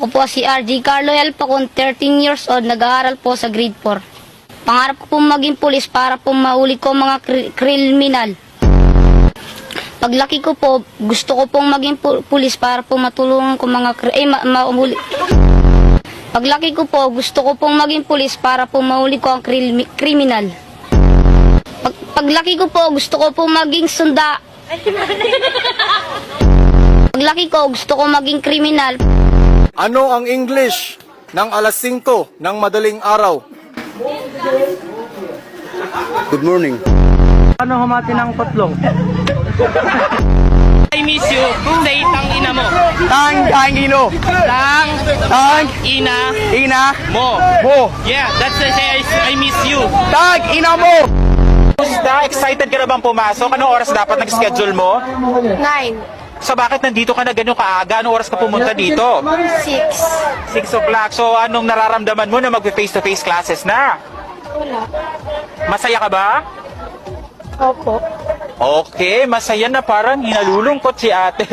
Ako po si RJ Carlo Elpacon, 13 years old, nag-aaral po sa grade 4. Pangarap ko po maging pulis para po mahuli ko mga kriminal. Paglaki ko po, gusto ko pong maging pulis para po matulungan ko mga mahuli. Paglaki ko po, gusto ko pong maging pulis para po mahuli ko ang kriminal. Paglaki ko po, gusto ko pong maging sunda. Paglaki ko, gusto ko maging kriminal. Ano ang English ng alas 5 ng madaling araw? Good morning. Ano humati ng kotlong? I miss you. Say tang ina mo. Tang ino. Tang ina mo. Yeah, that's the say I miss you. Tang ina mo. Kumusta? Excited ka na bang pumasok? Anong oras dapat nag-schedule mo? 9, So bakit nandito ka na ganyan kaaga? Anong oras ka pumunta dito? 6. 6 o'clock. So anong nararamdaman mo na mag-face-to-face classes na? Wala. Masaya ka ba? Opo. Okay, masaya na, parang hinalulungkot si ate.